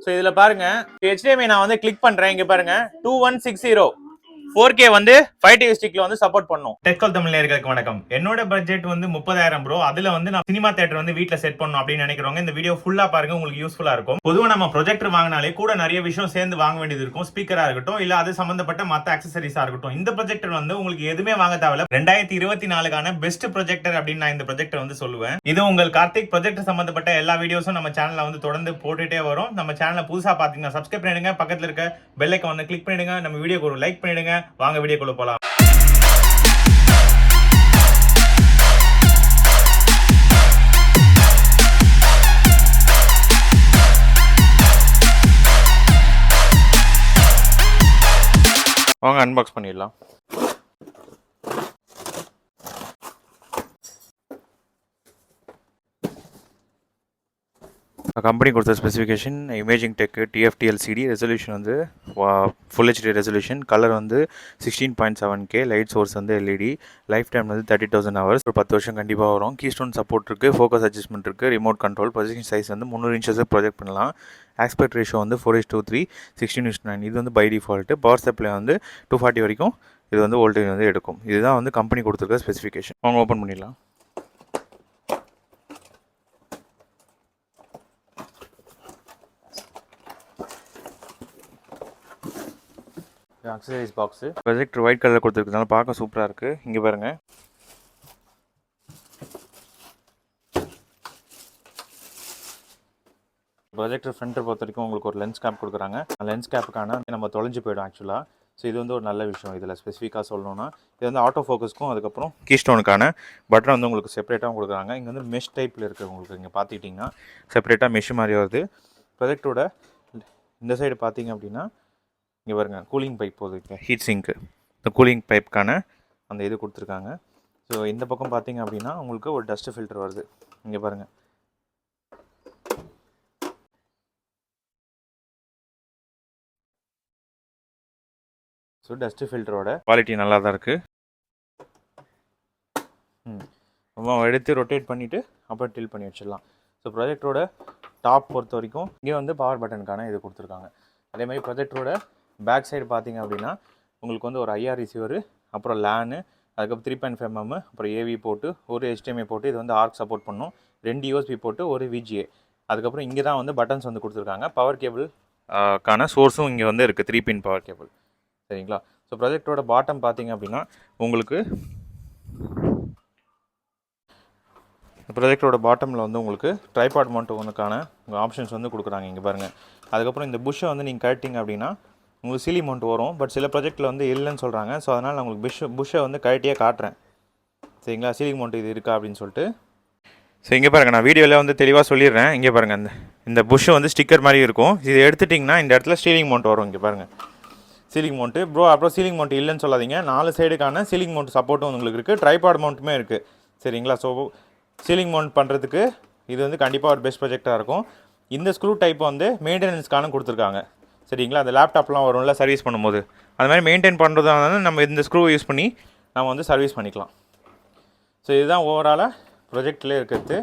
So இதில் பாருங்க HDMI நான் வந்து கிளிக் பண்ணுறேன். இங்கே பாருங்க 2160 4K வந்து 5TV ஸ்டிக்ல வந்து சப்போர்ட் பண்ணும். டெக்கல் தமிழ் நேயர்களுக்கு வணக்கம். என்னோட பட்ஜெட் வந்து 30,000 ப்ரோ. அதுல வந்து நான் சினிமா தியேட்டர் வந்து வீட்ல செட் பண்ணணும் அப்படின்னு நினைக்கிறவங்க இந்த வீடியோ ஃபுல்லா பாருங்க, உங்களுக்கு யூஸ்ஃபுல்லா இருக்கும். பொதுவா நம்ம ப்ரொஜெக்டர் வாங்கினாலே கூட நிறைய விஷயம் சேர்ந்து வாங்க வேண்டியது இருக்கும். ஸ்பீக்கரா இருக்கட்டும், இல்ல அது சம்பந்தப்பட்ட மற்ற அக்சசரிஸா இருக்கட்டும். இந்த ப்ரொஜெக்டர் வந்து உங்களுக்கு எதுவுமே வாங்க தேவையில்ல. 2024க்கான பெஸ்ட் ப்ரொஜெக்டர் அப்படின்னு நான் இந்த ப்ரொஜெக்டர் வந்து சொல்லுவேன். இது உங்கள் கார்த்திக் ப்ரொஜெக்டர் சம்பந்தப்பட்ட எல்லா வீடியோஸும் நம்ம சேனல்ல வந்து தொடர்ந்து போட்டுட்டே வரும். நம்ம சேனலை புதுசா பாத்தீங்கன்னா சப்ஸ்கிரைப் பண்ணிடுங்க, பக்கத்துல இருக்க பெல் ஐகான் வந்து கிளிக் பண்ணிடுங்க, நம்ம வீடியோக்கு ஒரு லைக் பண்ணிடுங்க. வாங்க வீடியோக்குள்ள போலாம். வாங்க அன்பாக்ஸ் பண்ணிடலாம். கம்பெனி கொடுத்த specification imaging tech TFT LCD, resolution வந்து ஃபுல் HD ரெசல்யூஷன், கலர் வந்து 16.7K, லைட் சோர்ஸ் வந்து LED, லைஃப் டைம் வந்து 30,000 ஹவர்ஸ், ஒரு 10 வருஷம் கண்டிப்பாக வரும். கீஸ்டோன் சப்போர்ட் இருக்குது, ஃபோக்கஸ் அட்ஜஸ்ட்மெண்ட் இருக்குது, ரிமோட் கண்ட்ரோல், பொசிஷன் சைஸ் வந்து 300 இன்ச்சஸ் ப்ரொஜெக்ட் பண்ணலாம். ஆஸ்பெக்ட் ரேஷியோ வந்து 4:3, 16:9. இது வந்து பை டிஃபால்ட்டு. பவர் சப்ளை வந்து 240 வரைக்கும் இது வந்து வோல்டேஜ் வந்து எடுக்கும். இதுதான் வந்து கம்பெனி கொடுத்துருக்க ஸ்பெசிஃபிகேஷன். அவங்க ஓப்பன் பண்ணிடலாம். அக்சசரிஸ் பாக்ஸு, ப்ரொஜெக்டர் ஒயிட் கலரில் கொடுத்துருக்கனால பார்க்க சூப்பராக இருக்குது. இங்கே பாருங்கள், ப்ரொஜெக்டர் ஃப்ரண்ட்டை பொறுத்த வரைக்கும் உங்களுக்கு ஒரு லென்ஸ் கேப் கொடுக்குறாங்க. லென்ஸ் கேப்புக்கான நம்ம தொலைஞ்சு போயிடும் ஆக்சுவலாக. ஸோ இது வந்து ஒரு நல்ல விஷயம். இதில் ஸ்பெசிஃபிக்காக சொல்லணும்னா இது வந்து ஆட்டோ ஃபோக்கஸ்க்கும் அதுக்கப்புறம் கீஸ்டோனுக்கான பட்டன் வந்து உங்களுக்கு செப்பரேட்டாக கொடுக்குறாங்க. இங்கே வந்து மெஷ் டைப்பில் இருக்குது. உங்களுக்கு இங்கே பார்த்துக்கிட்டிங்கன்னா செப்பரேட்டாக மெஷ் மாதிரி வருது. ப்ரொஜெக்டரோட இந்த சைடு பார்த்தீங்க அப்படின்னா இங்கே பாருங்கள், கூலிங் பைப் போகுது, ஹீட் சிங்க்கு. இந்த கூலிங் பைப்புக்கான அந்த இது கொடுத்துருக்காங்க. ஸோ இந்த பக்கம் பார்த்தீங்க அப்படின்னா உங்களுக்கு ஒரு டஸ்ட்டு ஃபில்டர் வருது. இங்கே பாருங்கள், ஸோ டஸ்ட்டு ஃபில்டரோட குவாலிட்டி நல்லா தான் இருக்குது. எடுத்து ரொட்டேட் பண்ணிவிட்டு அப்புறம் டில் பண்ணி வச்சிடலாம். ஸோ ப்ரொஜெக்டரோட டாப் பொறுத்த வரைக்கும் இங்கே வந்து பவர் பட்டனுக்கான இது கொடுத்துருக்காங்க. அதேமாதிரி ப்ரொஜெக்டரோட பேக் சைடு பார்த்தீங்க அப்படின்னா உங்களுக்கு வந்து ஒரு IR ரிசீவரு, அப்புறம் லேனு, அதுக்கப்புறம் 3.5mm, அப்புறம் AV போட்டு, ஒரு HDMI போட்டு, இது வந்து ஆர்க் சப்போர்ட் பண்ணும், 2 USB போட்டு, ஒரு VGA. அதுக்கப்புறம் இங்கே தான் வந்து பட்டன்ஸ் வந்து கொடுத்துருக்காங்க. பவர் கேபிள் கான சோர்ஸும் இங்கே வந்து இருக்குது, 3 பின் பவர் கேபிள். சரிங்களா? ஸோ ப்ரொஜெக்டரோட பாட்டம் பார்த்தீங்க அப்படின்னா உங்களுக்கு ப்ரொஜெக்டரோட பாட்டமில் வந்து உங்களுக்கு ட்ரைபாட் மவுண்ட் ஒன்றுக்கான உங்கள் ஆப்ஷன்ஸ் வந்து கொடுக்குறாங்க. இங்கே பாருங்கள். அதுக்கப்புறம் இந்த புஷ்ஷை வந்து நீங்கள் கழட்டிங்க அப்படின்னா உங்களுக்கு சீலிங் மவுண்ட் வரும். பட் சில ப்ராஜெக்ட்டில் வந்து இல்லைன்னு சொல்கிறாங்க. ஸோ அதனால் நான் உங்களுக்கு புஷ்ஷை வந்து கழட்டியே காட்டுறேன். சரிங்களா? சீலிங் மவுண்ட் இது இருக்கா அப்படின்னு சொல்லிட்டு. ஸோ இங்கே பாருங்கள், நான் வீடியோவில் வந்து தெளிவாக சொல்லிடுறேன். இங்கே பாருங்கள், இந்த புஷ்ஷை வந்து ஸ்டிக்கர் மாதிரி இருக்கும். இது எடுத்துட்டிங்கன்னா இந்த இடத்துல சீலிங் மவுண்ட் வரும். இங்கே பாருங்கள், சீலிங் மவுண்ட்டு ப்ரோ. அப்புறம் சீலிங் மவுண்ட் இல்லைன்னு சொல்லாதீங்க, 4 சைடுக்கான சீலிங் மவுண்ட் சப்போர்ட்டும் உங்களுக்கு இருக்குது, ட்ரைபாட் மவுண்ட்டுமே இருக்குது. சரிங்களா? ஸோ சீலிங் மவுண்ட் பண்ணுறதுக்கு இது வந்து கண்டிப்பாக ஒரு பெஸ்ட் ப்ராஜெக்டாக இருக்கும். இந்த ஸ்க்ரூ டைப் வந்து மெயின்டெனன்ஸ்க்கான கொடுத்துருக்காங்க. சரிங்களா? அந்த லேப்டாப்லாம் வரும்ல சர்வீஸ் பண்ணும்போது, அது மாதிரி மெயின்டைன் பண்ணுறதுனால நம்ம இந்த ஸ்க்ரூ யூஸ் பண்ணி நம்ம வந்து சர்வீஸ் பண்ணிக்கலாம். ஸோ இதுதான் ஓவராலாக ப்ரொஜெக்ட்லேயே இருக்கிறது.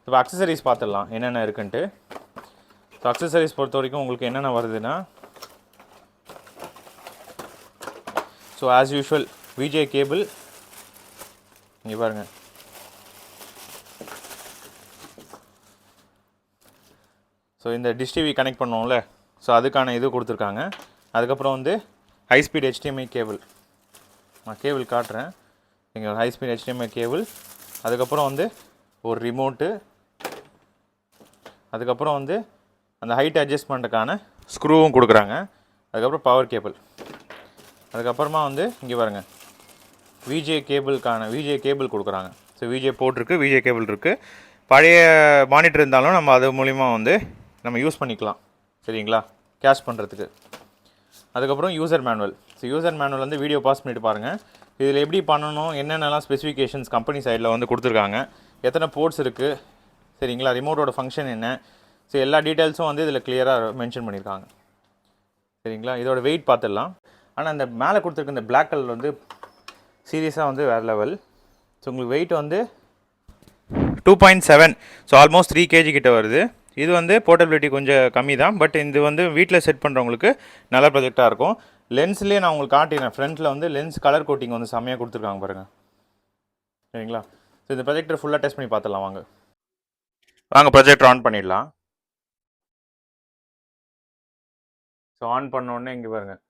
இப்போ அக்சசரிஸ் பார்த்துடலாம் என்னென்ன இருக்குன்ட்டு. ஸோ அக்சசரிஸ் பொறுத்த வரைக்கும் உங்களுக்கு என்னென்ன வருதுன்னா, so as usual VGA cable. இங்கே பாருங்கள், ஸோ இந்த டிஷ் டிவி கனெக்ட் பண்ணுவோம்ல, ஸோ அதுக்கான இது கொடுத்துருக்காங்க. அதுக்கப்புறம் வந்து ஹை ஸ்பீட் HDMI கேபிள். நான் கேபிள் காட்டுறேன். இங்கே ஹை ஸ்பீட் HDMI கேபிள். அதுக்கப்புறம் வந்து ஒரு ரிமோட்டு. அதுக்கப்புறம் வந்து அந்த ஹைட் அட்ஜஸ்ட்மெண்ட்டுக்கான ஸ்க்ரூவும் கொடுக்குறாங்க. அதுக்கப்புறம் பவர் கேபிள். அதுக்கப்புறமா வந்து இங்கே பாருங்கள், VGA கேபிள் கொடுக்குறாங்க. ஸோ VGA போர்ட் இருக்குது, VGA கேபிள் இருக்குது. பழைய மானிட்டர் இருந்தாலும் நம்ம அது மூலிமா வந்து நம்ம யூஸ் பண்ணிக்கலாம். சரிங்களா? கேஷ் பண்ணுறதுக்கு. அதுக்கப்புறம் user manual. So user manual வந்து வீடியோ பாஸ் பண்ணிட்டு பாருங்கள். இதில் எப்படி பண்ணணும், என்னென்னலாம் ஸ்பெசிஃபிகேஷன்ஸ் கம்பெனி சைடில் வந்து கொடுத்துருக்காங்க, எத்தனை போர்ட்ஸ் இருக்குது, சரிங்களா, ரிமோட்டோட ஃபங்க்ஷன் என்ன, ஸோ எல்லா டீட்டெயில்ஸும் வந்து இதில் கிளியராக மென்ஷன் பண்ணியிருக்காங்க. சரிங்களா? இதோட வெயிட் பார்த்துடலாம். ஆனால் இந்த மேலே கொடுத்துருக்க இந்த பிளாக் கலர் வந்து சீரியஸாக வந்து வேறு லெவல். ஸோ உங்களுக்கு வெயிட் வந்து 2.7, ஸோ ஆல்மோஸ்ட் 3 kg கிட்ட வருது. இது வந்து போர்ட்டபிலிட்டி கொஞ்சம் கம்மி தான், பட் இது வந்து வீட்டில் செட் பண்ணுறவங்களுக்கு நல்ல ப்ரொஜெக்டாக இருக்கும். லென்ஸ்லேயே நான் உங்களுக்கு காட்டினேன், ஃப்ரண்ட்டில் வந்து லென்ஸ் கலர் கோட்டிங் வந்து செம்மையாக கொடுத்துருக்காங்க பாருங்கள். சரிங்களா? ஸோ இந்த ப்ரொஜெக்டர் ஃபுல்லாக டெஸ்ட் பண்ணி பார்த்துடலாம் வாங்க. ப்ரொஜெக்டர் ஆன் பண்ணிடலாம். ஸோ ஆன் பண்ணோடனே இங்கே பாருங்கள்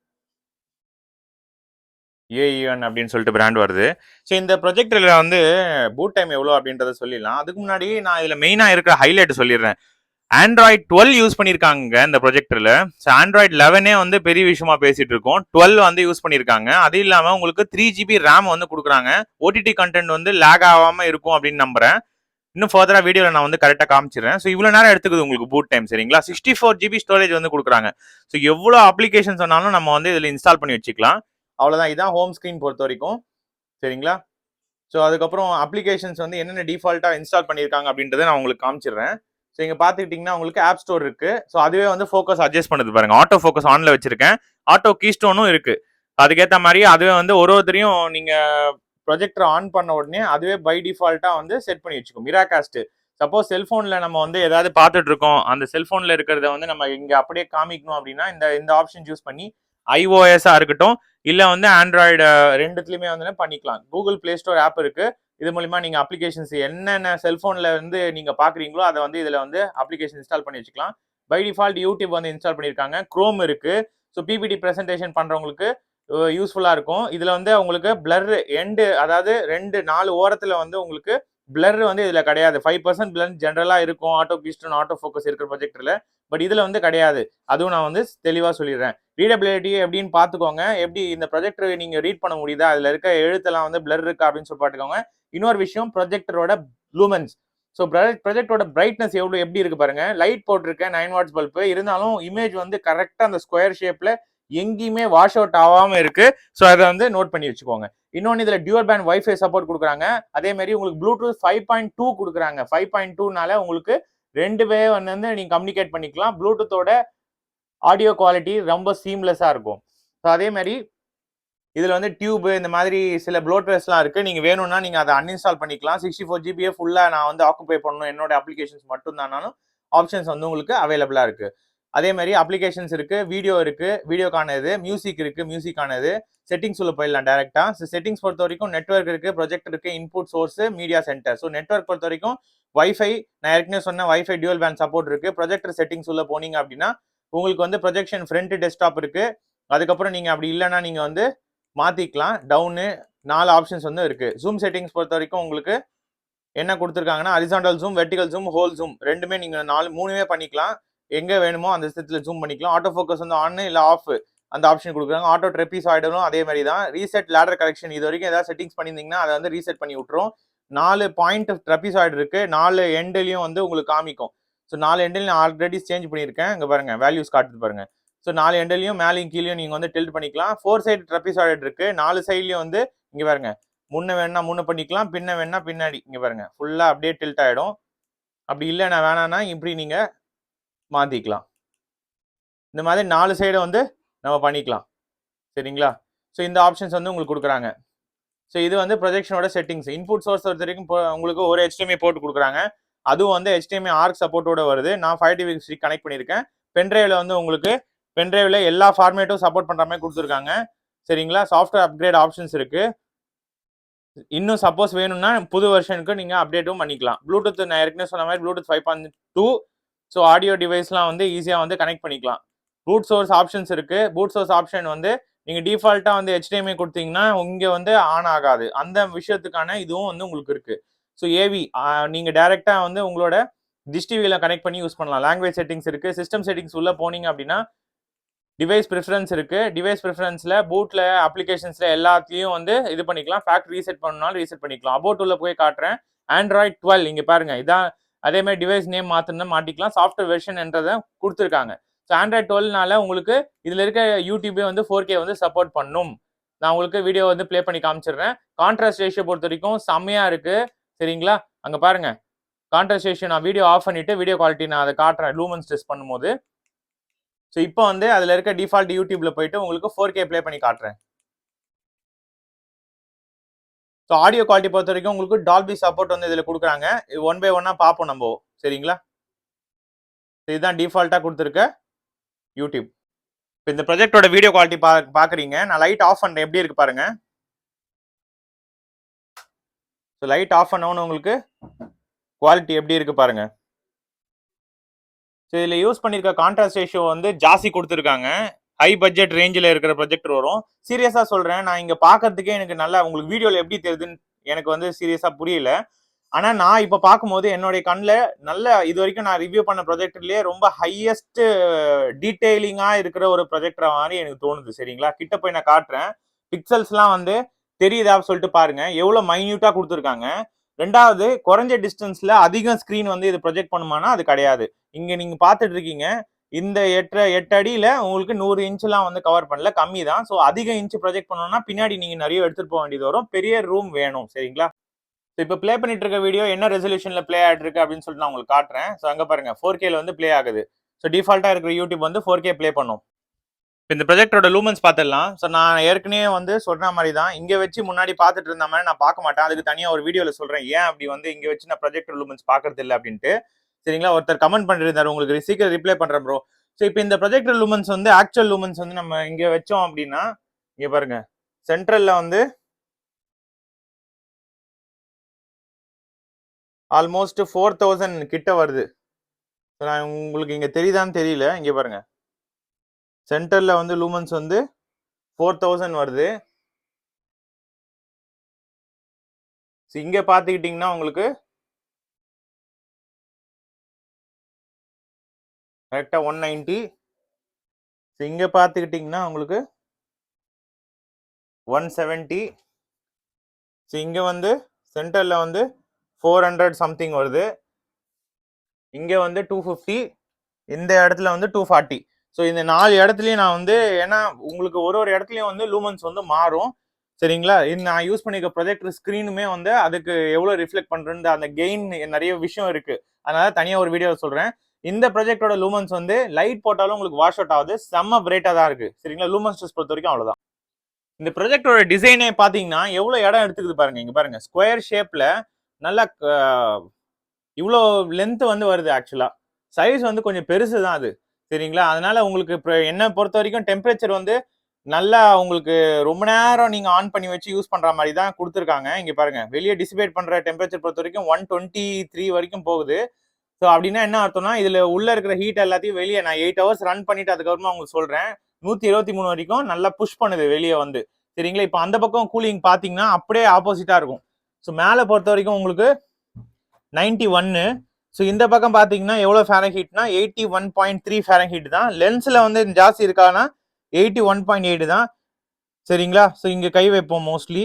ஏஇஎன் அப்படின்னு சொல்லிட்டு பிராண்ட் வருது. ஸோ இந்த ப்ரொஜெக்டரில் வந்து பூட் டைம் எவ்வளோ அப்படின்றத சொல்லிடலாம். அதுக்கு முன்னாடி நான் இதில் மெயினாக இருக்கிற ஹைலைட் சொல்லிடுறேன். ஆண்ட்ராய்ட் 12 யூஸ் பண்ணியிருக்காங்க இந்த ப்ரொஜெக்டரில். ஸோ ஆண்ட்ராய்ட் 11 வந்து பெரிய விஷயமா பேசிட்டு இருக்கோம், 12 வந்து யூஸ் பண்ணியிருக்காங்க. அது இல்லாமல் உங்களுக்கு 3GB ரேம் வந்து கொடுக்குறாங்க. ஓடிடி கண்டென்ட் வந்து லேக் ஆகாமல் இருக்கும் அப்படின்னு நம்புறேன். இன்னும் ஃபர்தரா வீடியோவில் நான் வந்து கரெக்டாக காமிச்சிடுறேன். ஸோ இவ்வளோ நேரம் எடுத்துக்குது உங்களுக்கு பூட் டைம். சரிங்களா? 64GB ஸ்டோரேஜ் வந்து கொடுக்குறாங்க. ஸோ எவ்வளோ அப்ளிகேஷன்ஸ் சொன்னாலும் நம்ம வந்து இதில் இன்ஸ்டால் பண்ணி வச்சுக்கலாம். அவ்வளோதான். இதான் ஹோம் ஸ்க்ரீன் பொறுத்த வரைக்கும். சரிங்களா? ஸோ அதுக்கப்புறம் அப்ளிகேஷன்ஸ் வந்து என்னென்ன டிஃபால்ட்டாக இன்ஸ்டால் பண்ணியிருக்காங்க அப்படின்றத நான் உங்களுக்கு காமிச்சிடுறேன். ஸோ இங்கே பார்த்துக்கிட்டிங்கன்னா உங்களுக்கு ஆப் ஸ்டோர் இருக்குது. ஸோ அதுவே வந்து ஃபோக்கஸ் அட்ஜஸ்ட் பண்ணுது பாருங்கள். ஆட்டோ ஃபோக்கஸ் ஆனில் வச்சுருக்கேன். ஆட்டோ கீஸ்டோனும் இருக்குது. அதுக்கேற்ற மாதிரி அதுவே வந்து ஒருத்தரையும் நீங்கள் ப்ரொஜெக்டர் ஆன் பண்ண உடனே அதுவே பை டிஃபால்ட்டாக வந்து செட் பண்ணி வச்சுக்கும். மிராகாஸ்ட் சப்போஸ் செல்ஃபோனில் நம்ம வந்து ஏதாவது பார்த்துட்டு இருக்கோம், அந்த செல்ஃபோனில் இருக்கிறத வந்து நம்ம இங்கே அப்படியே காமிக்கணும் அப்படின்னா இந்த ஆப்ஷன் யூஸ் பண்ணி ஐஓஎஸ்ஸாக இருக்கட்டும் இல்லை வந்து ஆண்ட்ராய்டு ரெண்டுத்துலையுமே வந்து பண்ணிக்கலாம். கூகுள் பிளே ஸ்டோர் ஆப் இருக்குது. இது மூலிமா நீங்கள் அப்ளிகேஷன்ஸ் என்னென்ன செல்ஃபோனில் வந்து நீங்கள் பார்க்குறீங்களோ அதை வந்து இதில் வந்து அப்ளிகேஷன் இன்ஸ்டால் பண்ணி வச்சுக்கலாம். பை டிஃபால்ட் யூடியூப் வந்து இன்ஸ்டால் பண்ணியிருக்காங்க. க்ரோம் இருக்குது. ஸோ பிபிடி ப்ரெசன்டேஷன் பண்ணுறவங்களுக்கு யூஸ்ஃபுல்லாக இருக்கும். இதில் வந்து உங்களுக்கு பிளர் எண்டு, அதாவது 4 ஓரத்தில் வந்து உங்களுக்கு பிளர் வந்து இதில் கிடையாது. 5% பிளர் ஜென்ரலாக இருக்கும் ஆட்டோ கீஸ்டோன் ஆட்டோ ஃபோக்கஸ் இருக்கிற ப்ரொஜெக்டரில். பட் இதில் வந்து கிடையாது. அதுவும் நான் வந்து தெளிவாக சொல்லிடுறேன். ரீடபிலிட்டி எப்படின்னு பார்த்துக்கோங்க. எப்படி இந்த ப்ரொஜெக்டர் நீங்கள் ரீட் பண்ண முடியுதா, அதில் இருக்க எழுத்தெல்லாம் வந்து பிளர் இருக்கா அப்படின்னு சொல்லி பார்த்துக்கோங்க. இன்னொரு விஷயம், ப்ரொஜெக்டரோட லூமன்ஸ். ஸோ ப்ரொஜெக்டரோட பிரைட்னஸ் எப்படி இருக்கு பாருங்க. லைட் போட்டிருக்கேன் 9 வாட்ஸ் பல்பு, இருந்தாலும் இமேஜ் வந்து கரெக்டாக அந்த ஸ்கொயர் ஷேப்ல எங்கேயுமே வாஷ் அவுட் ஆகாம இருக்கு. ஸோ அதை வந்து நோட் பண்ணி வச்சுக்கோங்க. இன்னொன்று இதில் டியூவல் பேண்ட் வைஃபை சப்போர்ட் கொடுக்குறாங்க. அதே மாதிரி உங்களுக்கு ப்ளூடூத் 5.2 கொடுக்குறாங்க. 5.2னால உங்களுக்கு 2 வே வந்து நீங்கள் கம்யூனிகேட் பண்ணிக்கலாம். ப்ளூடூத்தோட ஆடியோ குவாலிட்டி ரொம்ப சீம்லெஸ்ஸாக இருக்கும். ஸோ அதே மாதிரி இதில் வந்து டியூப் இந்த மாதிரி சில ப்ளோட்வேர்ஸ்லாம் இருக்குது. நீங்கள் வேணும்னா நீங்கள் அதை அன்இன்ஸ்டால் பண்ணிக்கலாம். 64GB ஃபுல்லாக நான் வந்து ஆக்குபை பண்ணணும் என்னோட அப்ளிகேஷன்ஸ் மட்டும் தானாலும் ஆப்ஷன்ஸ் வந்து உங்களுக்கு அவைலபிளாக இருக்குது. அதே மாதிரி அப்ளிகேஷன்ஸ் இருக்குது, வீடியோ இருக்குது, வீடியோக்கானது, மியூசிக் இருக்குது, மியூசிக்கானது. செட்டிங்ஸ் உள்ள போயிடலாம் டேரெக்டாக. ஸோ செட்டிங்ஸ் பொறுத்த வரைக்கும் நெட்ஒர்க் இருக்குது, ப்ரொஜெக்ட் இருக்குது, input source, media centre. So network பொறுத்த வரைக்கும் வைஃபை, நான் ஏற்கனவே சொன்ன வைஃபை டியூவல் பேண்ட் சப்போர்ட் இருக்குது. ப்ரொஜெக்டர் செட்டிங்ஸ் உள்ள போனீங்க அப்படின்னா உங்களுக்கு வந்து ப்ரொஜெக்ஷன் ஃப்ரண்ட் டெஸ்க்டாப் இருக்குது. அதுக்கப்புறம் நீங்கள் அப்படி இல்லைன்னா நீங்கள் வந்து மாற்றிக்கலாம். டவுனு 4 ஆப்ஷன்ஸ் வந்து இருக்குது. ஜூம் செட்டிங்ஸ் பொறுத்த வரைக்கும் உங்களுக்கு என்ன கொடுத்துருக்காங்கன்னா horizontal zoom, vertical zoom, whole zoom ரெண்டுமே நீங்கள் 3மே பண்ணிக்கலாம். எங்கே வேணுமோ அந்த விஷயத்தில் ஜூம் பண்ணிக்கலாம். ஆட்டோ ஃபோக்கஸ் வந்து ஆன் இல்லை ஆஃப் அந்த ஆப்ஷன் கொடுக்குறாங்க. ஆட்டோ ட்ரெப்பிசாய்டும் அதே மாதிரி தான். ரீசெட் லேடர் கரெக்ஷன் இது வரைக்கும் ஏதாவது செட்டிங்ஸ் பண்ணியிருந்தீங்கன்னா அதை வந்து ரீசெட் பண்ணி விட்டுரும். 4 பாயிண்ட் ட்ரெப்பிசாய்டு இருக்குது. 4 எண்ட்லையும் வந்து உங்களுக்கு காமிக்கும். ஸோ 4 எண்ட்லையும் நான் ஆல்ரெடி சேஞ்ச் பண்ணியிருக்கேன். இங்கே பாருங்கள் வேல்யூஸ் காட்டுது பாருங்கள். ஸோ 4 எண்ட்லையும் மேலேயும் கீழேயும் நீங்கள் வந்து டில்ட் பண்ணிக்கலாம். 4 சைடு ட்ரெப்பிசாய்டு இருக்குது. 4 சைட்லையும் வந்து இங்கே பாருங்க, முன்ன வேணா முன்ன பண்ணிக்கலாம், பின்ன வேணா பின்னாடி. இங்கே பாருங்க ஃபுல்லாக அப்படியே டில்ட் ஆகிடும். அப்படி இல்லை நான் வேணான்னா இப்படி நீங்கள் மாற்றிக்கலாம். இந்த மாதிரி 4 சைடை வந்து நம்ம பண்ணிக்கலாம். சரிங்களா? ஸோ இந்த ஆப்ஷன்ஸ் வந்து உங்களுக்கு கொடுக்குறாங்க. ஸோ இது வந்து ப்ரொஜெக்ஷனோட செட்டிங்ஸ். இன்புட் சோர்ஸ் பொறுத்த வரைக்கும் உங்களுக்கு ஒரு HDMI போர்ட் கொடுக்குறாங்க. அதுவும் வந்து HDMI ஆர்க் சப்போர்ட்டோட வருது. நான் 5TV ஸ்டிக் கனெக்ட் பண்ணியிருக்கேன். பென்ட்ரைவில் வந்து உங்களுக்கு பென்ட்ரைவில் எல்லா ஃபார்மேட்டும் சப்போர்ட் பண்ணுற மாதிரி கொடுத்துருக்காங்க. சரிங்களா? சாஃப்ட்வேர் அப்கிரேட் ஆப்ஷன்ஸ் இருக்குது. இன்னும் சப்போஸ் வேணும்னா புது வெர்ஷனுக்கு நீங்கள் அப்டேட்டும் பண்ணிக்கலாம். ப்ளூடூத் நான் ஏற்கனவே சொன்ன மாதிரி ப்ளூடூத் 5.2. ஸோ ஆடியோ டிவைஸ்லாம் வந்து ஈஸியாக வந்து கனெக்ட் பண்ணிக்கலாம். பூட் சோர்ஸ் ஆப்ஷன்ஸ் இருக்குது. பூட் சோர்ஸ் ஆப்ஷன் வந்து நீங்கள் டிஃபால்ட்டாக வந்து HDMI கொடுத்தீங்கன்னா இங்கே வந்து ஆன் ஆகாது. அந்த விஷயத்துக்கான இதுவும் வந்து உங்களுக்கு இருக்குது. ஸோ ஏவி நீங்கள் டைரெக்டாக வந்து உங்களோட டிஷ் டிவியில் கனெக்ட் பண்ணி யூஸ் பண்ணலாம். லாங்குவேஜ் செட்டிங்ஸ் இருக்குது. சிஸ்டம் செட்டிங்ஸ் உள்ளே போனீங்க அப்படின்னா டிவைஸ் ப்ரிஃபரன்ஸ் இருக்குது. டிவைஸ் ப்ரிஃபரன்ஸில் பூட்டில் அப்ளிகேஷன்ஸில் எல்லாத்தையும் வந்து இது பண்ணிக்கலாம். ஃபேக்ட் ரீசெட் பண்ணாலும் ரீசெட் பண்ணிக்கலாம். அபோட் உள்ள போய் காட்டுறேன். ஆண்ட்ராய்ட் 12 இங்கே பாருங்கள். இதான் அதே மாதிரி டிவைஸ் நேம் மாற்றணும்னா மாட்டிக்கலாம். சாஃப்ட்வேர் வெர்ஷன் என்றதை கொடுத்துருக்காங்க. ஸோ ஆண்ட்ராய்ட் 12னால உங்களுக்கு இதில் இருக்க யூடியூபே வந்து 4K வந்து சப்போர்ட் பண்ணும். நான் உங்களுக்கு வீடியோ வந்து ப்ளே பண்ணி காமிச்சிடுறேன். கான்ட்ராஸ்ட் ரேஷியோ பொறுத்த வரைக்கும் செம்மையாக இருக்குது. சரிங்களா? அங்கே பாருங்கள் கான்ட்ராஸ்ட் ரேஷியோ. நான் வீடியோ ஆஃப் பண்ணிவிட்டு வீடியோ குவாலிட்டி நான் அதை காட்டுறேன் லூமன்ஸ் டெஸ்ட் பண்ணும்போது. ஸோ இப்போ வந்து அதில் இருக்க டிஃபால்ட் யூடியூப்ல போயிட்டு உங்களுக்கு 4K ப்ளே பண்ணி காட்டுறேன். ஸோ ஆடியோ குவாலிட்டி பொறுத்த வரைக்கும் உங்களுக்கு டால்பி சப்போர்ட் வந்து இதில் கொடுக்குறாங்க. 1 by 1 பார்ப்போம் நம்ம. சரிங்களா? இதுதான் டிஃபால்ட்டாக கொடுத்துருக்க யூடியூப். இப்போ இந்த ப்ரொஜெக்டோட வீடியோ குவாலிட்டி பார்க்குறீங்க. நான் லைட் ஆஃப் பண்ணுறேன், எப்படி இருக்கு பாருங்க. ஸோ லைட் ஆஃப் பண்ணவொன்னு உங்களுக்கு குவாலிட்டி எப்படி இருக்கு பாருங்க. ஸோ இதில் யூஸ் பண்ணியிருக்க கான்ட்ராஸ்ட் ரேஷியோ வந்து ஜாஸ்தி கொடுத்துருக்காங்க. ஹை பட்ஜெட் ரேஞ்சில் இருக்கிற ப்ரொஜெக்டர் வரும். சீரியஸாக சொல்கிறேன், நான் இங்கே பார்க்கறதுக்கே எனக்கு நல்லா உங்களுக்கு வீடியோவில் எப்படி தெரியுதுன்னு எனக்கு வந்து சீரியஸாக புரியல. ஆனால் நான் இப்போ பார்க்கும்போது என்னுடைய கண்ணில் நல்ல இது வரைக்கும் நான் ரிவ்யூ பண்ண ப்ரொஜெக்டர்லேயே ரொம்ப ஹையஸ்ட் டீட்டெயிலிங்காக இருக்கிற ஒரு ப்ரொஜெக்டர் மாதிரி எனக்கு தோணுது. சரிங்களா, கிட்ட போய் நான் காட்டுறேன். பிக்சல்ஸ்லாம் வந்து தெரியுதா சொல்லிட்டு பாருங்க, எவ்வளோ மைன்யூட்டாக கொடுத்துருக்காங்க. ரெண்டாவது, குறைஞ்ச டிஸ்டன்ஸில் அதிகம் ஸ்க்ரீன் வந்து இது ப்ரொஜெக்ட் பண்ணுமானா அது கிடையாது. இங்கே நீங்கள் பார்த்துட்டு இருக்கீங்க, இந்த 8 அடியில் உங்களுக்கு 100 இன்ச்லாம் வந்து கவர் பண்ணல, கம்மி தான். ஸோ அதிக இன்ச் ப்ரொஜெக்ட் பண்ணணும்னா பின்னாடி நீங்கள் நிறைய எடுத்துகிட்டு போக வேண்டியது வரும், பெரிய ரூம் வேணும். சரிங்களா, ஸோ இப்போ ப்ளே பண்ணிட்டு இருக்க வீடியோ என்ன ரெசல்யூஷனில் ப்ளே ஆகிட்டு இருக்கு அப்படின்னு சொல்லிட்டு நான் உங்களுக்கு காட்டுறேன். ஸோ அங்கே பாருங்க 4Kல வந்து ப்ளே ஆகுது. ஸோ டிஃபால்ட்டாக இருக்கிற யூடியூப் வந்து 4K ப்ளே பண்ணும். இந்த ப்ரொஜெக்டரோட லூமன்ஸ் பார்த்துடலாம். ஸோ நான் ஏற்கனவே வந்து சொல்ற மாதிரி தான், இங்கே வச்சு முன்னாடி பார்த்துட்டு இருந்த மாதிரி நான் பார்க்க மாட்டேன். அதுக்கு தனியாக ஒரு வீடியோவில் சொல்கிறேன் ஏன் அப்படி வந்து இங்கே வச்சு நான் ப்ரொஜெக்டர் லூமன்ஸ் பார்க்கறது இல்லை அப்படின்ட்டு. சரிங்களா, ஒருத்தர் கமெண்ட் பண்ணிருந்தாரு, உங்களுக்கு சீக்கிரம் ரிப்ளை பண்ணுறேன் ப்ரோ. ஸோ இப்போ இந்த ப்ரொஜெக்டர் லூமன்ஸ் வந்து ஆக்சுவல் லூமன்ஸ் வந்து நம்ம இங்கே வச்சோம் அப்படின்னா, இங்கே பாருங்க சென்ட்ரலில் வந்து ஆல்மோஸ்ட் 4000 கிட்ட வருது. நான் உங்களுக்கு இங்கே தெரியுதான்னு தெரியல, இங்கே பாருங்க சென்டரில் வந்து லூமன்ஸ் வந்து 4000 வருது. இங்கே பார்த்துக்கிட்டிங்கன்னா உங்களுக்கு கரெக்டாக 190. இங்கே பார்த்துக்கிட்டிங்கன்னா உங்களுக்கு 170. இங்கே வந்து சென்டரில் வந்து 400 சம்திங் வருது. இங்கே வந்து 250. இந்த இடத்துல வந்து 240. ஸோ இந்த 4 இடத்துலையும் நான் வந்து, ஏன்னா உங்களுக்கு ஒரு இடத்துலையும் வந்து லூமன்ஸ் வந்து மாறும். சரிங்களா, நான் யூஸ் பண்ணிக்க ப்ரொஜெக்டர் ஸ்க்ரீனுமே வந்து அதுக்கு எவ்வளோ ரிஃப்ளெக்ட் பண்ணுறது, அந்த கெயின் நிறைய விஷயம் இருக்குது. அதனால தனியாக ஒரு வீடியோ சொல்கிறேன். இந்த ப்ரொஜெக்டோட லூமன்ஸ் வந்து லைட் போட்டாலும் உங்களுக்கு வாஷ் அவுட் ஆகுது, செம்ம பிரைட்டாக தான் இருக்குது. சரிங்களா, லூமன்ஸ் டெஸ்ட் பொறுத்த வரைக்கும் அவ்வளோதான். இந்த ப்ரொஜெக்டோட டிசைனே பார்த்தீங்கன்னா எவ்வளோ இடம் எடுத்துக்குது பாருங்க. இங்கே பாருங்க ஸ்கொயர் ஷேப்பில் நல்லா இவ்வளோ லென்த் வந்து வருது. ஆக்சுவலாக சைஸ் வந்து கொஞ்சம் பெருசு தான் அது. சரிங்களா, அதனால உங்களுக்கு இப்போ என்ன பொறுத்த வரைக்கும் டெம்பரேச்சர் வந்து நல்லா உங்களுக்கு ரொம்ப நேரம் நீங்கள் ஆன் பண்ணி வச்சு யூஸ் பண்ணுற மாதிரி தான் கொடுத்துருக்காங்க. இங்கே பாருங்க வெளியே டிசிபேட் பண்ணுற டெம்பரேச்சர் பொறுத்த வரைக்கும் 123 வரைக்கும் போகுது. ஸோ அப்படின்னா என்ன அர்த்தம்னா, இதில் உள்ள இருக்கிற ஹீட் எல்லாத்தையும் வெளியே நான் 8 hours ரன் பண்ணிட்டு அதுக்கப்புறமா உங்களுக்கு சொல்கிறேன், 123 வரைக்கும் நல்லா புஷ் பண்ணுது வெளியே வந்து. சரிங்களா, இப்போ அந்த பக்கம் கூலிங் பார்த்தீங்கன்னா அப்படியே ஆப்போசிட்டாக இருக்கும். ஸோ மேலே பொறுத்த வரைக்கும் உங்களுக்கு 91. ஸோ இந்த பக்கம் பார்த்தீங்கன்னா எவ்வளோ ஃபேரன்ஹீட்னா 81.3 ஃபேரன்ஹீட் தான். லென்ஸில் வந்து ஜாஸ்தி இருக்கானா 81.8 தான். சரிங்களா, ஸோ இங்கே கை வைப்போம் மோஸ்ட்லி.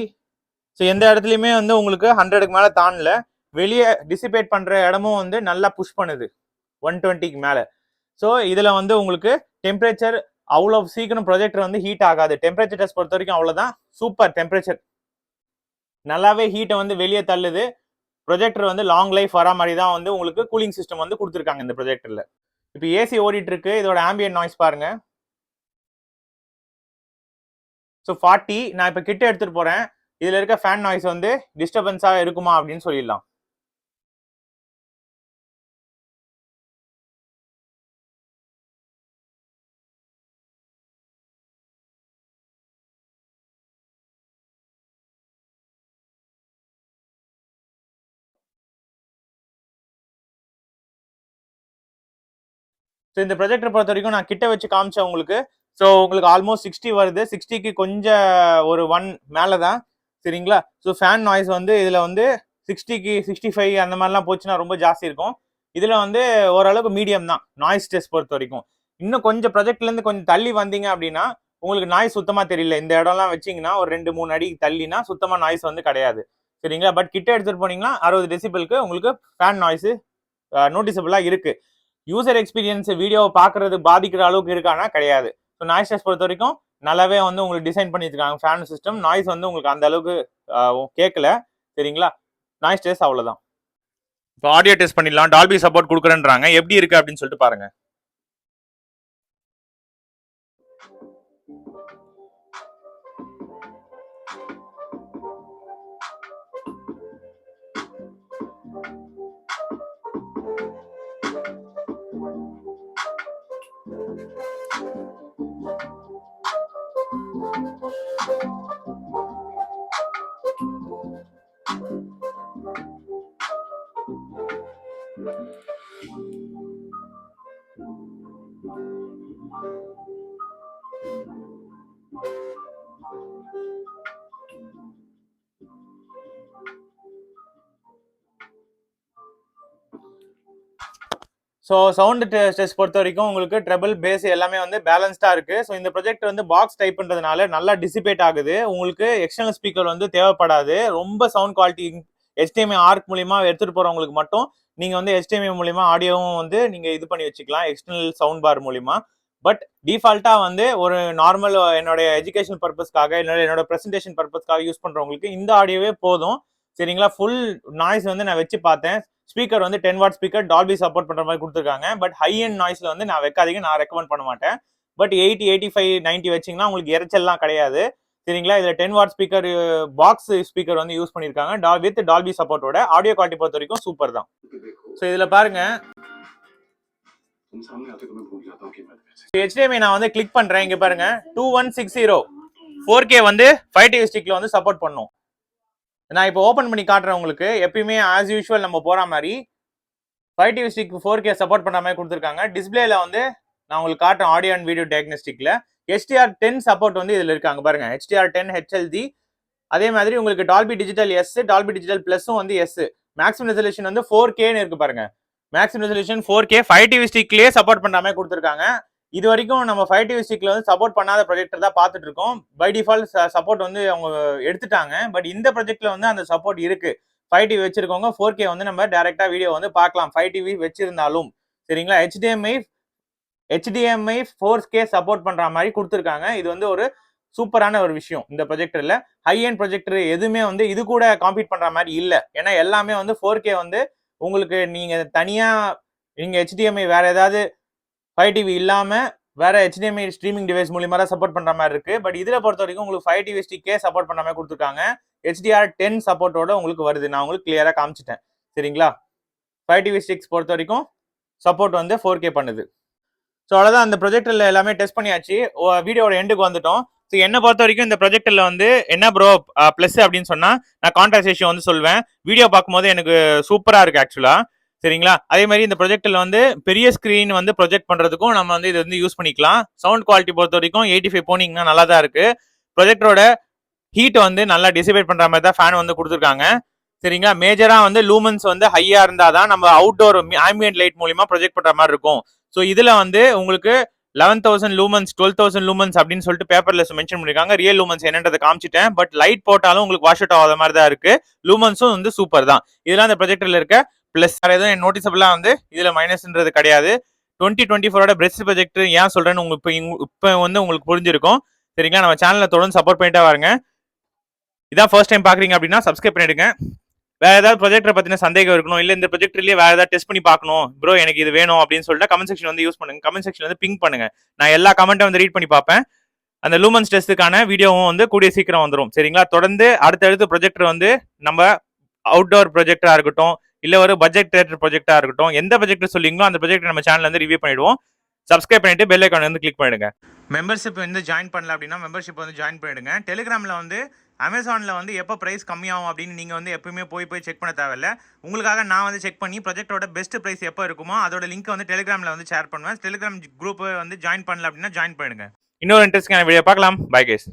ஸோ எந்த இடத்துலையுமே வந்து உங்களுக்கு 100க்கு மேலே தாண்டல. வெளியே டிசிபேட் பண்ணுற இடமும் வந்து நல்லா புஷ் பண்ணுது 120க்கு மேலே. ஸோ இதில் வந்து உங்களுக்கு டெம்பரேச்சர் அவ்வளோ சீக்கிரம் ப்ரொஜெக்டர் வந்து ஹீட் ஆகாது. டெம்பரேச்சர் டெஸ்ட் பொறுத்த வரைக்கும் அவ்வளோதான். சூப்பர் டெம்பரேச்சர், நல்லாவே ஹீட்டை வந்து வெளியே தள்ளுது. ப்ரொஜெக்டர் வந்து லாங் லைஃப் வர மாதிரி தான் வந்து உங்களுக்கு கூலிங் சிஸ்டம் வந்து கொடுத்துருக்காங்க இந்த ப்ரொஜெக்டரில். இப்போ ஏசி ஓடிட்டு இருக்கு. இதோட ஆம்பியன்ட் நாய்ஸ் பாருங்க. ஸோ 40. நான் இப்போ கிட்ட எடுத்துட்டு போறேன். இதில் இருக்க ஃபேன் நாய்ஸ் வந்து டிஸ்டர்பன்ஸாக இருக்குமா அப்படின்னு சொல்லிடலாம். ஸோ இந்த ப்ரொஜெக்டர் பொறுத்த வரைக்கும் நான் கிட்ட வச்சு காமிச்சேன் உங்களுக்கு. ஸோ உங்களுக்கு ஆல்மோஸ்ட் 60 வருது. 60க்கு கொஞ்சம் ஒரு 1 மேலே தான். சரிங்களா, ஸோ ஃபேன் நாய்ஸ் வந்து இதில் வந்து 60க்கு 65 அந்த மாதிரிலாம் போச்சுன்னா ரொம்ப ஜாஸ்தி இருக்கும். இதில் வந்து ஓரளவுக்கு மீடியம் தான் நாய்ஸ் டெஸ்ட் பொறுத்த வரைக்கும். இன்னும் கொஞ்சம் ப்ரொஜெக்ட்லேருந்து கொஞ்சம் தள்ளி வந்தீங்க அப்படின்னா உங்களுக்கு நாய்ஸ் சுத்தமாக தெரியல. இந்த இடம்லாம் வச்சிங்கன்னா ஒரு 2-3 அடி தள்ளினா சுத்தமாக நாய்ஸ் வந்து கிடையாது. சரிங்களா, பட் கிட்ட எடுத்துகிட்டு போனீங்கன்னா 60 டெசிபிளுக்கு உங்களுக்கு ஃபேன் நாய்ஸு நோட்டிசபிளாக இருக்குது. யூசர் எக்ஸ்பீரியன்ஸ் வீடியோவை பார்க்கறது பாதிக்கிற அளவுக்கு இருக்கானா கிடையாது. ஸோ நாய்ஸ் டெஸ்ட் பொறுத்த வரைக்கும் நல்லாவே வந்து உங்களுக்கு டிசைன் பண்ணியிருக்காங்க ஃபேன் சிஸ்டம். நாய்ஸ் வந்து உங்களுக்கு அந்த அளவுக்கு கேட்கல. சரிங்களா, நாய்ஸ் டெஸ்ட் அவ்வளோதான். இப்போ ஆடியோ டெஸ்ட் பண்ணிடலாம். டால்பி சப்போர்ட் கொடுக்குறேன்றாங்க, எப்படி இருக்கு அப்படின்னு சொல்லிட்டு பாருங்க. ஸோ சவுண்ட் டெஸ்ட் பொறுத்த வரைக்கும் உங்களுக்கு ட்ரெபிள் பேஸ் எல்லாமே வந்து பேலன்ஸ்டாக இருக்கு. ஸோ இந்த ப்ரொஜெக்ட் வந்து பாக்ஸ் டைப்ன்றதுனால நல்லா டிசிபேட் ஆகுது. உங்களுக்கு எக்ஸ்டர்னல் ஸ்பீக்கர் வந்து தேவைப்படாது. ரொம்ப சவுண்ட் குவாலிட்டி HDMI ஆர்க் மூலியமா எடுத்துட்டு போறவங்களுக்கு மட்டும் நீங்க வந்து HDMI மூலியமா ஆடியோவும் வந்து நீங்க இது பண்ணி வச்சுக்கலாம் எக்ஸ்டர்னல் சவுண்ட் பார் மூலியமா. பட் டிஃபால்ட்டா வந்து ஒரு நார்மல் என்னோட எஜுகேஷன் பர்பஸ்க்காக என்னோட ப்ரெசன்டேஷன் பர்பஸ்க்காக யூஸ் பண்றவங்களுக்கு இந்த ஆடியோவே போதும். சரிங்களா? ஃபுல் நாய்ஸ் வந்து நான் வச்சு பார்த்தேன். ஸ்பீக்கர் வந்து 10 வாட் ஸ்பீக்கர் டால்பி சப்போர்ட் பண்ற மாதிரி கொடுத்துருக்காங்க. பட் ஹை அண்ட் நாய்ஸ்ல வந்து நான் வைக்காதீங்க, நான் ரெக்கமெண்ட் பண்ண மாட்டேன். பட் 80, 85, 90 வச்சிங்கன்னா உங்களுக்கு இறைச்சல்லாம் கிடையாது. சரிங்களா? இதுல 10 வாட் ஸ்பீக்கர் பாக்ஸ் ஸ்பீக்கர் வந்து யூஸ் பண்ணிருக்காங்க வித் டால்பி சப்போர்ட்டோட. ஆடியோ குவாலிட்டி பொறுத்த வரைக்கும் சூப்பர் தான். ஸோ இதுல பாருங்க HDMI நான் வந்து கிளிக் பண்றேன். இங்க பாருங்க 2160 4K வந்து 5TV ஸ்டிக்ல வந்து சப்போர்ட் பண்ணும். நான் இப்போ ஓப்பன் பண்ணி காட்டுறேன் உங்களுக்கு. எப்பயுமே ஆஸ் யூஷுவல் நம்ம போற மாதிரி 5TV ஸ்டிக் 4K சப்போர்ட் பண்ற மாதிரி கொடுத்துருக்காங்க. டிஸ்பிளேல வந்து நான் உங்களுக்கு காட்டுறேன் ஆடியோ அண்ட் வீடியோ டயக்னோஸ்டிக்ல HDR10 சப்போர்ட் வந்து இதுல இருக்காங்க பாருங்க. HDR10 HLD. அதே மாதிரி உங்களுக்கு Dolby digital yes, Dolby digital பிளஸும் வந்து எஸ். மேக்ஸிமம் ரெசல்யூஷன் வந்து 4Kன்னு இருக்கு பாருங்க. Maximum resolution 4K 5TV ஸ்டிக்லயே support பண்ற மாதிரி கொடுத்துருக்காங்க. இது வரைக்கும் நம்ம 5TV ஸ்டிக்ல வந்து சப்போர்ட் பண்ணாத ப்ரொஜெக்டர் தான் பார்த்துட்டு இருக்கோம். பை டிஃபால்ட் சப்போர்ட் வந்து அவங்க எடுத்துட்டாங்க. பட் இந்த ப்ரொஜெக்ட்ல வந்து அந்த சப்போர்ட் இருக்கு. 5TV வச்சிருக்கவங்க 4K வந்து நம்ம டைரக்டா வீடியோ வந்து பார்க்கலாம் 5TV வச்சிருந்தாலும். சரிங்களா? HDMI 4K சப்போர்ட் பண்ற மாதிரி கொடுத்துருக்காங்க. இது வந்து ஒரு சூப்பரான ஒரு விஷயம் இந்த ப்ரொஜெக்டர்ல. ஹை எண்ட் ப்ரொஜெக்டர் எதுவுமே வந்து இது கூட காம்பீட் பண்ற மாதிரி இல்ல. ஏன்னா எல்லாமே வந்து 4K வந்து உங்களுக்கு நீங்க தனியா நீங்க HDMI வேற ஏதாவது 5TV இல்லாம வேற HDMI ஸ்ட்ரீமிங் டிவைஸ் மூலியமா தான் சப்போர்ட் பண்ற மாதிரி இருக்கு. பட் இதுல பொறுத்த வரைக்கும் உங்களுக்கு 5TV ஸ்டிக்கே சப்போர்ட் பண்ற மாதிரி கொடுத்துருக்காங்க. HDR10 சப்போர்ட்டோட உங்களுக்கு வருது. நான் உங்களுக்கு கிளியரா காமிச்சிட்டேன். சரிங்களா? 5TV ஸ்டிக்ஸ் பொறுத்த வரைக்கும் சப்போர்ட் வந்து 4K பண்ணுது. ஸோ அவ்வளோதான், அந்த ப்ரொஜெக்டர்ல எல்லாமே டெஸ்ட் பண்ணியாச்சு. வீடியோட எண்டுக்கு வந்துட்டோம். ஸோ என்ன பொறுத்த வரைக்கும் இந்த ப்ரொஜெக்டர்ல வந்து என்ன ப்ரோ ப்ளஸ் அப்படின்னு சொன்னா நான் கான்ட்ராஸ்ட் ரேஷியோ வந்து சொல்வேன். வீடியோ பார்க்கும்போது எனக்கு சூப்பரா இருக்கு ஆக்சுவலா. சரிங்களா? அதே மாதிரி இந்த ப்ரொஜெக்டர்ல வந்து பெரிய ஸ்கிரீன் வந்து ப்ரொஜெக்ட் பண்றதுக்கும் நம்ம வந்து இது வந்து யூஸ் பண்ணிக்கலாம். சவுண்ட் குவாலிட்டி பொறுத்த வரைக்கும் 85 போனீங்கன்னா நல்லா தான் இருக்கு. ப்ரொஜெக்டரோட ஹீட் வந்து நல்லா டிசிபேட் பண்ற மாதிரி தான் ஃபேன் வந்து கொடுத்துருக்காங்க. சரிங்களா? மேஜரா வந்து லூமன்ஸ் வந்து ஹையா இருந்தாதான் நம்ம அவுட்டோர் ஆம்பியன்ட் லைட் மூலியமா ப்ரொஜெக்ட் பண்ற மாதிரி இருக்கும். ஸோ இதுல வந்து உங்களுக்கு 11,000 லூமன்ஸ் 12,000 லூமன்ஸ் அப்படின்னு சொல்லிட்டு பேப்பர்ல மென்ஷன் பண்ணிருக்காங்க. ரியல் லூமன்ஸ் என்னன்றதை காமிச்சிட்டேன். பட் லைட் போட்டாலும் உங்களுக்கு வாஷ் அவுட் ஆகாத மாதிரி தான் இருக்கு. லூமன்ஸும் வந்து சூப்பர் தான். இதெல்லாம் அந்த ப்ரொஜெக்டர்ல இருக்க பிளஸ். எதுவும் நோட்டிசபிளா வந்து இதுல மைனஸ்ன்றது கிடையாது. 2024 பெஸ்ட் ப்ரொஜெக்டர் ஏன் சொல்றேன்னு உங்களுக்கு இப்போ வந்து உங்களுக்கு புரிஞ்சிருக்கும். சரிங்களா? நம்ம சேனலை தொடர்ந்து சப்போர்ட் பண்ணிட்டே வாருங்க. இதான் ஃபர்ஸ்ட் டைம் பாக்குறீங்க அப்படின்னா சப்ஸ்கிரைப் பண்ணிடுங்க. வேற ஏதாவது ப்ரொஜெக்டரை பத்தின சந்தேகம் இருக்கணும், இல்ல இந்த ப்ரொஜெக்டர்லயே வேற ஏதாவது டெஸ்ட் பண்ணி பார்க்கணும் ப்ரோ எனக்கு இது வேணும் அப்படின்னு சொல்லிட்டு கமெண்ட் செக்ஷன் வந்து யூஸ் பண்ணுங்க. கமெண்ட் செக்ஷன் வந்து பிங்க் பண்ணுங்க. நான் எல்லா கமெண்ட்டும் வந்து ரீட் பண்ணி பார்ப்பேன். அந்த லூமன்ஸ் டெஸ்ட்டுக்கான வீடியோவும் வந்து கூடிய சீக்கிரம் வந்துடும். சரிங்களா? தொடர்ந்து அடுத்தடுத்து ப்ரொஜெக்டர் வந்து நம்ம அவுட்டோர் ப்ரொஜெக்டரா இருக்கட்டும், இல்ல ஒரு பட்ஜெட் தியேட்டர் ப்ரொஜெக்டா இருக்கட்டும், எந்த ப்ரொஜெக்டர் சொல்லிங்களோ அந்த ப்ரொஜெக்டர் நம்ம சேனல்ல வந்து ரிவ்யூ பண்ணிடுவோம். சப்ஸ்கிரைப் பண்ணிட்டு பெல் ஐகான் வந்து கிளிக் பண்ணிடுங்க. மெம்பர்ஷிப் வந்து ஜாயின் பண்ணல அப்படின்னா மெம்பர்ஷிப் வந்து ஜாயின் பண்ணிடுங்க. டெலிகிராம்ல வந்து அமேசானில் வந்து எப்போ ப்ரைஸ் கம்மியாகும் அப்படின்னு நீங்கள் வந்து எப்பவுமே போய் செக் பண்ண தேவையில்ல. உங்களுக்காக நான் வந்து செக் பண்ணி ப்ரொஜெக்டோட பெஸ்ட் ப்ரைஸ் எப்போ இருக்குமோ அதோட லிங்க் வந்து டெலிகிராமில் வந்து ஷேர் பண்ணுவேன். டெலிகிராம் குரூப் வந்து ஜாயின் பண்ணல அப்படின்னா ஜாயின் பண்ணிடுங்க. இன்னொரு இன்ட்ரெஸ்டிங்கான வீடியோ பார்க்கலாம். Bye guys.